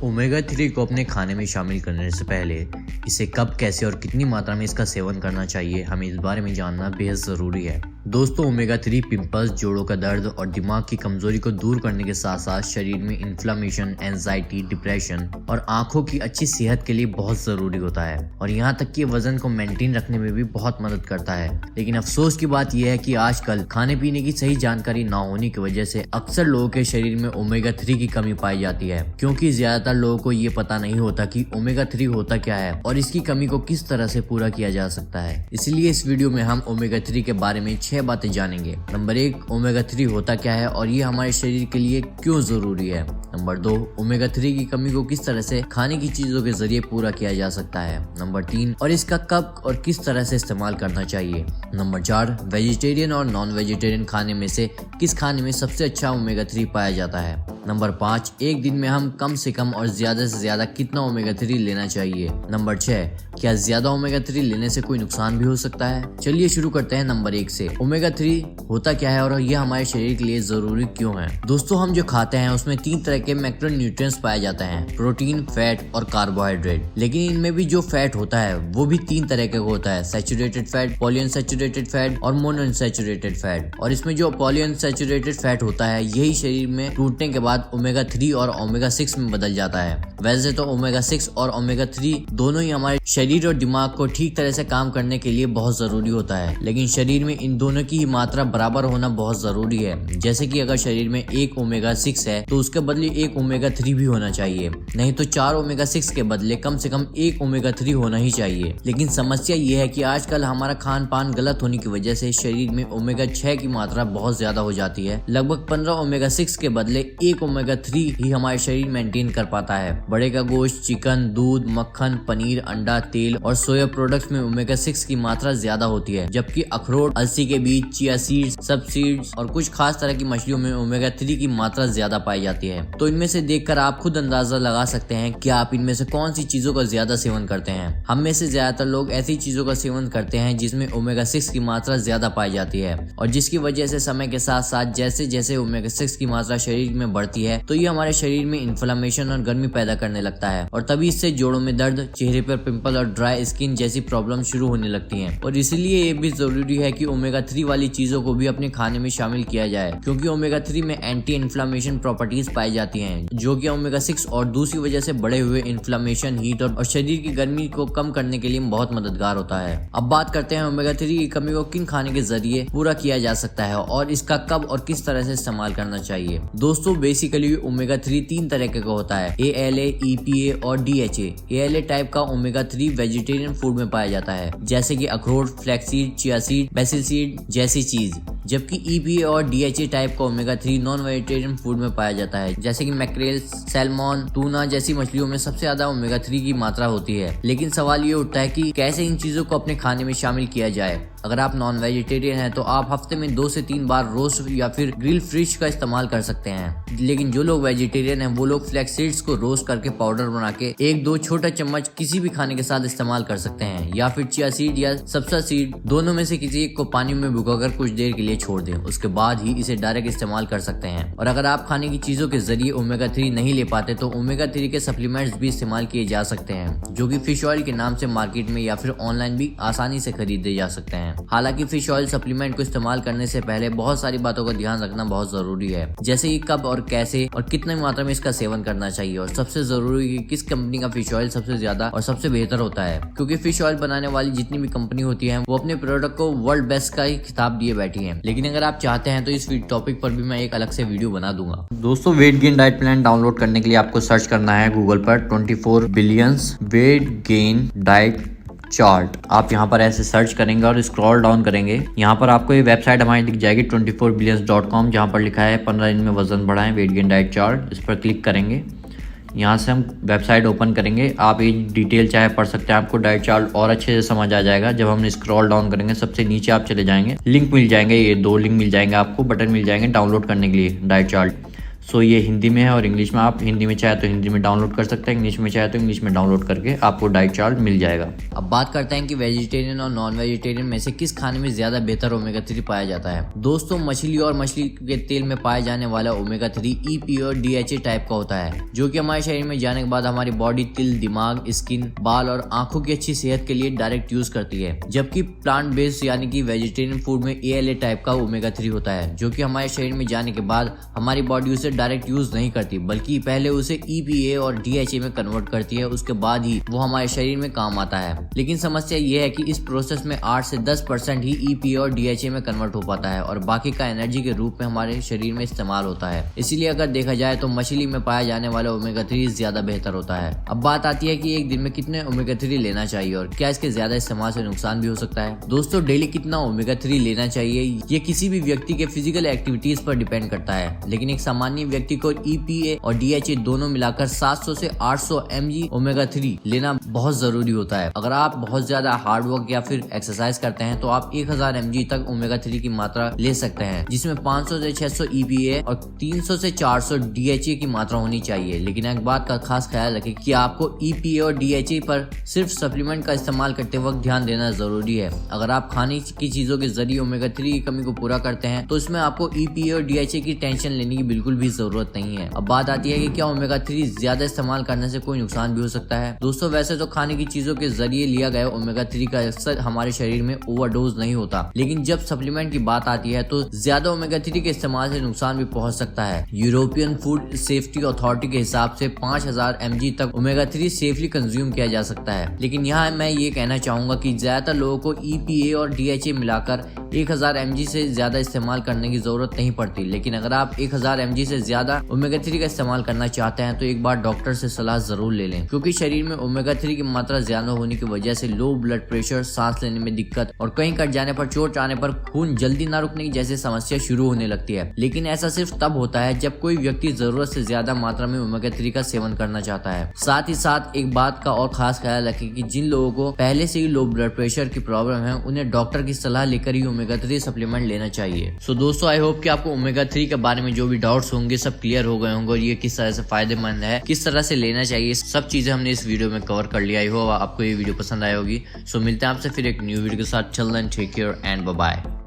Omega 3 को अपने खाने में शामिल करने से पहले इसे कब, कैसे और कितनी मात्रा में इसका सेवन करना चाहिए, हमें इस बारे में जानना बेहद ज़रूरी है। दोस्तों, ओमेगा 3 पिंपल्स, जोड़ों का दर्द और दिमाग की कमजोरी को दूर करने के साथ साथ शरीर में इन्फ्लामेशन, एंजाइटी, डिप्रेशन और आंखों की अच्छी सेहत के लिए बहुत ज़रूरी होता है और यहाँ तक कि वजन को मेंटेन रखने में भी बहुत मदद करता है। लेकिन अफसोस की बात यह है कि आजकल खाने पीने की सही जानकारी ना होने की वजह से अक्सर लोगों के शरीर में ओमेगा 3 की कमी पाई जाती है, क्योंकि ज्यादातर लोगों को ये पता नहीं होता कि ओमेगा 3 होता क्या है और इसकी कमी को किस तरह से पूरा किया जा सकता है। इसलिए इस वीडियो में हम ओमेगा 3 के बारे में 6 बातें जानेंगे। नंबर 1, ओमेगा 3 होता क्या है और ये हमारे शरीर के लिए क्यों जरूरी है। नंबर 2, ओमेगा 3 की कमी को किस तरह से खाने की चीजों के जरिए पूरा किया जा सकता है। नंबर 3, और इसका कब और किस तरह से इस्तेमाल करना चाहिए। नंबर 4, वेजिटेरियन और नॉन वेजिटेरियन खाने में से किस खाने में सबसे अच्छा ओमेगा 3 पाया जाता है। नंबर 5, एक दिन में हम कम से कम और ज्यादा से ज्यादा कितना ओमेगा 3 लेना चाहिए। नंबर 6, क्या ज्यादा ओमेगा 3 लेने से कोई नुकसान भी हो सकता है। चलिए शुरू करते हैं नंबर 1 से। ओमेगा 3 होता क्या है और यह हमारे शरीर के लिए जरूरी क्यों है। दोस्तों, हम जो खाते हैं उसमें 3 तरह के मैक्रोन्यूट्रिएंट्स पाए जाते हैं, प्रोटीन, फैट और कार्बोहाइड्रेट। लेकिन इनमें भी जो फैट होता है वो भी 3 तरह का होता है, सैचुरेटेड फैट, पॉलीअनसैचुरेटेड फैट और मोनोअनसैचुरेटेड फैट। और इसमें जो पॉलीअनसैचुरेटेड फैट होता है यही शरीर में टूटने के बाद ओमेगा 3 और ओमेगा 6 में बदल जाता है। वैसे तो ओमेगा 6 और ओमेगा 3 दोनों ही हमारे शरीर और दिमाग को ठीक तरह से काम करने के लिए बहुत जरूरी होता है, लेकिन शरीर में इन दोनों की मात्रा बराबर होना बहुत जरूरी है। जैसे कि अगर शरीर में 1 ओमेगा 6 है तो उसके बदले 1 ओमेगा 3 भी होना चाहिए, नहीं तो 4 ओमेगा 6 के बदले कम से कम 1 ओमेगा 3 होना ही चाहिए। लेकिन समस्या ये है कि आजकल हमारा खान पान गलत होने की वजह से शरीर में ओमेगा 6 की मात्रा बहुत ज्यादा हो जाती है। लगभग 15 ओमेगा 6 के बदले 1 ओमेगा 3 ही हमारे शरीर मेंटेन कर पाता है। बड़े का गोश्त, चिकन, दूध, मक्खन, पनीर, अंडा, तेल और सोया प्रोडक्ट्स में ओमेगा 6 की मात्रा ज्यादा होती है, जबकि अखरोट, अलसी के बीज, चिया सीड्स, सब सीड्स और कुछ खास तरह की मछलियों में ओमेगा 3 की मात्रा ज्यादा पाई जाती है। तो इनमें से देखकर आप खुद अंदाजा लगा सकते हैं कि आप इनमें से कौन सी चीजों का ज्यादा सेवन करते हैं। हम में से ज्यादातर लोग ऐसी चीजों का सेवन करते हैं जिसमें ओमेगा 6 की मात्रा ज्यादा पाई जाती है और जिसकी वजह से समय के साथ साथ जैसे जैसे ओमेगा 6 की मात्रा शरीर में बढ़ती है तो ये हमारे शरीर में इन्फ्लेमेशन और गर्मी पैदा करने लगता है और तभी इससे जोड़ों में दर्द, चेहरे पर पिंपल और ड्राई स्किन जैसी प्रॉब्लम शुरू होने लगती हैं। और इसीलिए ये भी जरूरी है कि ओमेगा 3 वाली चीजों को भी अपने खाने में शामिल किया जाए, क्योंकि ओमेगा 3 में एंटी इन्फ्लेमेशन प्रॉपर्टीज पाई जाती हैं जो कि ओमेगा 6 और दूसरी वजह से बढ़े हुए इन्फ्लेमेशन, हीट और शरीर की गर्मी को कम करने के लिए बहुत मददगार होता है। अब बात करते हैं ओमेगा 3 की कमी को किन खाने के जरिए पूरा किया जा सकता है और इसका कब और किस तरह से इस्तेमाल करना चाहिए। दोस्तों, बेसिकली ओमेगा 3 3 तरह का होता है, ALA, EPA और DHA। ALA टाइप का ओमेगा 3 वेजिटेरियन फूड में पाया जाता है, जैसे कि अखरोट, flaxseed, chia seed, BECIL seed जैसी चीज, जबकि EPA और DHA टाइप का ओमेगा 3 नॉन वेजिटेरियन फूड में पाया जाता है, जैसे कि मैक्रेल, सैल्मन, टूना जैसी मछलियों में सबसे ज्यादा ओमेगा 3 की मात्रा होती है। लेकिन सवाल ये उठता है कि कैसे इन चीजों को अपने खाने में शामिल किया जाए। अगर आप नॉन वेजिटेरियन हैं तो आप हफ्ते में 2 से 3 बार रोस्ट या फिर ग्रिल फिश का इस्तेमाल कर सकते हैं। लेकिन जो लोग वेजिटेरियन हैं वो लोग फ्लैक्स सीड्स को रोस्ट करके पाउडर बना के 1-2 छोटा चम्मच किसी भी खाने के साथ इस्तेमाल कर सकते हैं, या फिर चिया सीड या सब्जा सीड, दोनों में से किसी एक को पानी में भिगोकर कुछ देर के लिए छोड़ दें, उसके बाद ही इसे डायरेक्ट इस्तेमाल कर सकते हैं। और अगर आप खाने की चीजों के जरिए ओमेगा 3 नहीं ले पाते तो ओमेगा 3 के सप्लीमेंट्स भी इस्तेमाल किए जा सकते हैं, जो कि फिश ऑयल के नाम से मार्केट में या फिर ऑनलाइन भी आसानी से खरीदे जा सकते हैं। हालांकि फिश ऑयल सप्लीमेंट को इस्तेमाल करने से पहले बहुत सारी बातों का ध्यान रखना बहुत जरूरी है, जैसे कि कब और कैसे और कितनी मात्रा में इसका सेवन करना चाहिए, और सबसे जरूरी कि किस कंपनी का फिश ऑयल सबसे ज्यादा और सबसे बेहतर होता है, क्योंकि फिश ऑयल बनाने वाली जितनी भी कंपनी होती है वो अपने प्रोडक्ट को वर्ल्ड बेस्ट का ही खिताब दिए बैठी है। लेकिन अगर आप चाहते हैं तो इस टॉपिक पर भी मैं एक अलग से वीडियो बना दूंगा। दोस्तों, weight gain diet plan download करने के लिए आपको सर्च करना है गूगल पर 24 billions weight gain diet chart. आप यहाँ पर ऐसे सर्च करेंगे और स्क्रॉल डाउन करेंगे, यहाँ पर आपको ये वेबसाइट हमारी दिख जाएगी 24billions.com, जहाँ पर लिखा है 15 दिन में वजन बढ़ाएं वेट गेन डाइट चार्ट। इस पर क्लिक करेंगे, यहाँ से हम वेबसाइट ओपन करेंगे। आप ये डिटेल चाहे पढ़ सकते हैं, आपको डाइट चार्ट और अच्छे से समझ आ जाएगा। जब हम स्क्रॉल डाउन करेंगे सबसे नीचे आप चले जाएंगे, लिंक मिल जाएंगे, ये 2 लिंक मिल जाएंगे, आपको बटन मिल जाएंगे डाउनलोड करने के लिए डाइट चार्ट। सो ये हिंदी में है और इंग्लिश में, आप हिंदी में चाहे तो हिंदी में डाउनलोड कर सकते हैं, इंग्लिश में चाहे तो इंग्लिश में डाउनलोड करके आपको डाइट चार्ट मिल जाएगा। अब बात करते हैं कि वेजिटेरियन और नॉन वेजिटेरियन में से किस खाने में ज्यादा बेहतर ओमेगा 3 पाया जाता है। दोस्तों मछली और मछली के तेल में पाए जाने वाला ओमेगा 3 EPA और DHA टाइप का होता है, जो कि हमारे शरीर में जाने के बाद हमारी बॉडी तिल, दिमाग, स्किन, बाल और आंखों की अच्छी सेहत के लिए डायरेक्ट यूज करती है। जबकि प्लांट बेस्ड यानी कि वेजिटेरियन फूड में ALA टाइप का ओमेगा 3 होता है, जो कि हमारे शरीर में जाने के बाद हमारी बॉडी उसे डायरेक्ट यूज नहीं करती, बल्कि पहले उसे EPA और DHA में कन्वर्ट करती है, उसके बाद ही वो हमारे शरीर में काम आता है। लेकिन समस्या ये है कि इस प्रोसेस में 8 से 10% ही EPA और DHA में कन्वर्ट हो पाता है और बाकी का एनर्जी के रूप में हमारे शरीर में इस्तेमाल होता है। इसीलिए अगर देखा जाए तो मछली में पाया जाने वाला ओमेगा 3 ज्यादा बेहतर होता है। अब बात आती है कि एक दिन में कितने ओमेगा 3 लेना चाहिए और क्या इसके ज्यादा इस्तेमाल से नुकसान भी हो सकता है। दोस्तों डेली कितना ओमेगा 3 लेना चाहिए ये किसी भी व्यक्ति के फिजिकल एक्टिविटीज पर डिपेंड करता है, लेकिन एक सामान्य व्यक्ति को EPA और DHA दोनों मिलाकर 700 से 800 mg ओमेगा 3 लेना बहुत जरूरी होता है। अगर आप बहुत ज्यादा हार्ड वर्क या फिर एक्सरसाइज करते हैं तो आप 1000 mg तक ओमेगा 3 की मात्रा ले सकते हैं, जिसमें 500 से 600 EPA और 300 से 400 DHA की मात्रा होनी चाहिए। लेकिन एक बात का खास ख्याल रखें कि आपको EPA और DHA पर सिर्फ सप्लीमेंट का इस्तेमाल करते वक्त ध्यान देना जरूरी है। अगर आप खाने की चीजों के जरिए ओमेगा 3 की कमी को पूरा करते हैं तो इसमें आपको EPA और DHA की टेंशन लेने की बिल्कुल भी जरूरत नहीं है। अब बात आती है कि क्या ओमेगा 3 ज्यादा इस्तेमाल करने से कोई नुकसान भी हो सकता है। दोस्तों वैसे तो खाने की चीजों के जरिए लिया गया ओमेगा 3 का अक्सर हमारे शरीर में ओवरडोज नहीं होता, लेकिन जब सप्लीमेंट की बात आती है तो ज्यादा ओमेगा 3 के इस्तेमाल से नुकसान भी पहुंच सकता है। यूरोपियन फूड सेफ्टी अथॉरिटी के हिसाब से 5000 mg तक ओमेगा 3 सेफली कंज्यूम किया जा सकता है। लेकिन यहाँ मैं ये कहना चाहूंगा कि ज्यादातर लोगों को EPA और DHA मिलाकर 1000 mg से ज्यादा इस्तेमाल करने की जरूरत नहीं पड़ती। लेकिन अगर आप 1000 mg से ज्यादा ओमेगा 3 का इस्तेमाल करना चाहते हैं तो एक बार डॉक्टर से सलाह जरूर ले लें, क्योंकि शरीर में ओमेगा 3 की मात्रा ज्यादा होने की वजह से लो ब्लड प्रेशर, सांस लेने में दिक्कत और कहीं कट जाने पर, चोट आने पर खून जल्दी ना रुकने की जैसी समस्या शुरू होने लगती है। लेकिन ऐसा सिर्फ तब होता है जब कोई व्यक्ति जरूरत से ज्यादा मात्रा में ओमेगा 3 का सेवन करना चाहता है। साथ ही साथ एक बात का और खास ख्याल रखें कि जिन लोगों को पहले से ही लो ब्लड प्रेशर की प्रॉब्लम है उन्हें डॉक्टर की सलाह लेकर ही ओमेगा 3 सप्लीमेंट लेना चाहिए। सो दोस्तों आई होप कि आपको ओमेगा 3 के बारे में जो भी डाउट्स होंगे सब क्लियर हो गए होंगे और ये किस तरह से फायदेमंद है, किस तरह से लेना चाहिए, सब चीजें हमने इस वीडियो में कवर कर लिया। आई होप आपको ये वीडियो पसंद आई होगी। सो मिलते हैं आपसे फिर एक न्यू वीडियो के साथ। Till then take care and bye bye.